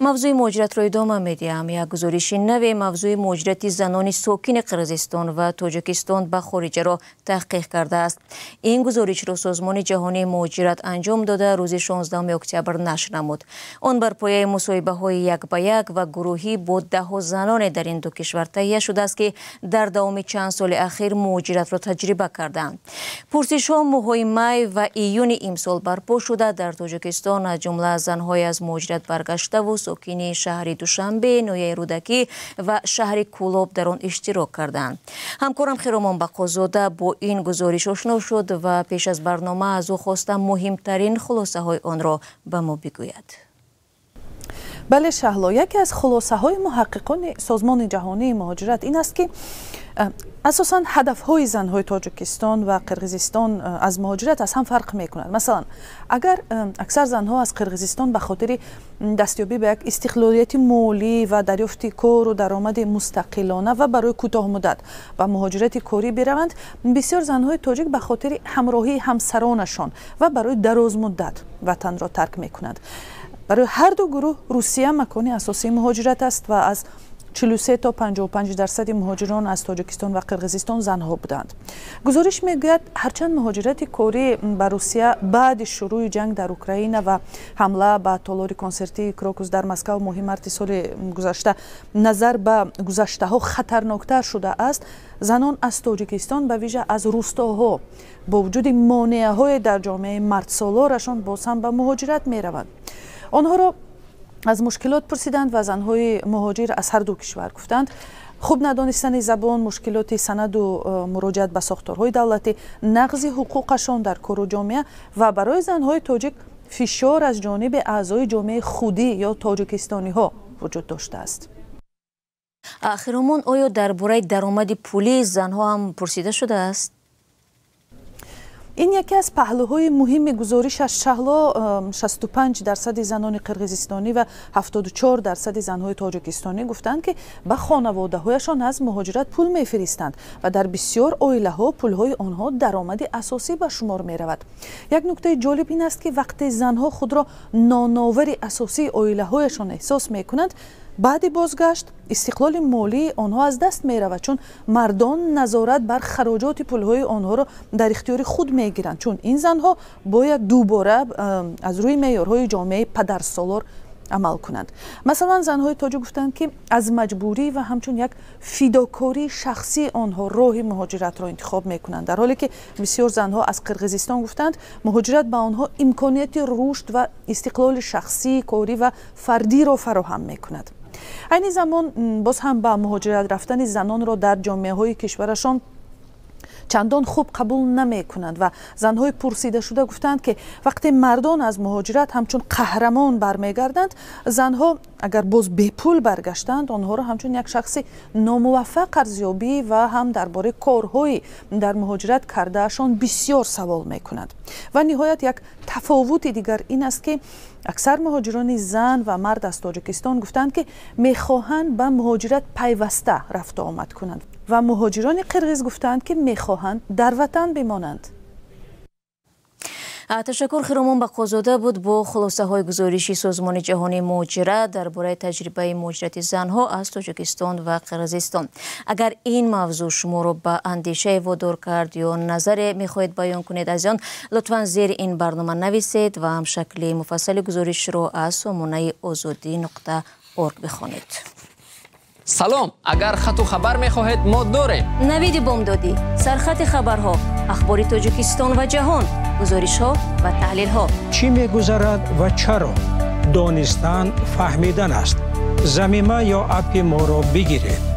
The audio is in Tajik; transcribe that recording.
мавзӯи муҳоҷиратро идома медиҳам. Як гузориши наве мавзӯи муҳоҷирати занони сокини Қирғизистон ва Тоҷикистон ба хориҷаро таҳқиқ кардааст. Ин гузоришро Созмони ҷаҳонии муҳоҷират анҷом дода рӯзи 16 октябр нашр намуд. Он бар пояи мусоҳибаҳои як ба як ва гурӯҳӣ бо даҳҳо заноне дар ин ду кишвар таҳия шудааст, ки дар давоми чанд соли ахир муҳоҷиратро таҷриба карданд. пурсишҳо моҳҳои май ва июни имсол барпо шуда дар Тоҷикистон аз ҷумла занҳои аз муҳоҷират баргаштаву сокини шаҳри Душанбе, ноҳияи Рӯдакӣ ва шаҳри Кӯлоб дар он иштирок карданд. ҳамкорам Хиромон Бақозода бо ин гузориш ошно шуд ва пеш аз барнома аз ӯ хостам муҳимтарин хулосаҳои онро ба мо бигӯяд. бале Шаҳло, яке аз хулосаҳои муҳаққиқони Созмони ҷаҳонии муҳоҷират ин аст, ки асосан ҳадафҳои занҳои Тоҷикистон ва Қирғизистон аз муҳоҷират аз ҳам фарқ мекунад. Масалан, агар аксар занҳо аз Қирғизистон ба хотири дастёбӣ ба як истиқлолияти молӣ ва дарёфти кору даромади мустақилона ва барои кӯтоҳмуддат ба муҳоҷирати корӣ бираванд, бисёр занҳои тоҷик ба хотири ҳамроҳии ҳамсаронашон ва барои дарозмуддат ватанро тарк мекунанд. барои ҳар ду гурӯҳ Русия макони асосии муҳоҷират аст ва аз 43 то 55% муҳоҷирон аз Тоҷикистон ва Қирғизистон занҳо буданд. гузориш мегӯяд ҳарчанд муҳоҷирати корӣ ба Русия баъди шурӯи ҷанг дар Украина ва ҳамла ба толори консертии Крокус дар Москав моҳи марти соли гузашта назар ба гузаштаҳо хатарноктар шуда аст, занон аз Тоҷикистон ба вижа аз рӯстоҳо бо вуҷуди монеаҳое дар ҷомеаи мардсолорашон боз ҳам ба муҳоҷират мераванд. онҳоро аз мушкилот пурсиданд ва занҳои муҳоҷир аз ҳар ду кишвар гуфтанд хуб надонистани забон, мушкилоти санаду муроҷиат ба сохторҳои давлатӣ, нақзи ҳуқуқашон дар кору ҷомеа ва барои занҳои тоҷик фишор аз ҷониби аъзои ҷомеаи худӣ ё тоҷикистониҳо вуҷуд доштааст. Хиромон, оё дар бораи даромади пулии занҳо ҳам пурсида шудааст? ин яке аз паҳлӯҳои муҳими гузоришаш. Шаҳло 65% занони қирғизистонӣ ва 74% занҳои тоҷикистонӣ гуфтанд, ки ба хонаводаҳояшон аз муҳоҷират пул мефиристанд ва дар бисёр оилаҳо пулҳои онҳо даромади асосӣ ба шумор меравад. як нуктаи ҷолиб ин аст, ки вақте занҳо худро ноновари асосии оилаҳояшон эҳсос мекунанд, баъди бозгашт истиқлоли молии онҳо аз даст меравад, чун мардон назорат бар хароҷоти пулҳои онҳоро дар ихтиёри худ мегиранд, чун ин занҳо бояд дубора аз рӯи меъёрҳои ҷомеаи падарсолор амал кунанд. масалан, занҳои тоҷик гуфтанд, ки аз маҷбурӣ ва ҳамчун як фидокории шахсии онҳо роҳи муҳоҷиратро интихоб мекунанд, дар ҳоле ки бисёр занҳо аз Қирғизистон гуфтанд муҳоҷират ба онҳо имконияти рушд ва истиқлоли шахсии корӣ ва фардиро фароҳам мекунад. айни замон боз ҳам ба муҳоҷират рафтани занонро дар ҷомеаҳои кишварашон чандон хуб қабул намекунанд ва занҳои пурсидашуда гуфтанд, ки вақте мардон аз муҳоҷират ҳамчун қаҳрамон бармегарданд, занҳо агар боз бепул баргаштанд, онҳоро ҳамчун як шахси номуваффақ арзёбӣ ва ҳам дар бораи корҳои дар муҳоҷират кардаашон бисёр савол мекунанд. ва ниҳоят як тафовути дигар ин аст, ки аксар муҳоҷирони зан ва мард аз Тоҷикистон гуфтанд, ки мехоҳанд ба муҳоҷират пайваста рафту омад кунанд ва муҳоҷирони қирғиз гуфтанд, ки мехоҳанд дар ватан бимонанд. ташаккур. Хиромон Бақозода буд бо хулосаҳои гузориши Созмони ҷаҳонии муҳоҷират дар бораи таҷрибаи муҳоҷирати занҳо аз Тоҷикистон ва Қирғизистон. агар ин мавзӯъ шуморо ба андешае водор кард ё назаре мехоҳед баён кунед аз он, лутфан зери ин барнома нависед ва ҳам шакли муфассали гузоришро аз сомонаи озодӣ.орг бихонед. салом, агар хату хабар мехоҳед мо дорем. навиди бомдодӣ, сархати хабарҳо, ахбори Тоҷикистон ва ҷаҳон, гузоришҳо ва таҳлилҳо. чӣ мегузарад ва чаро? донистан фаҳмидан аст. замима ё апи моро бигиред.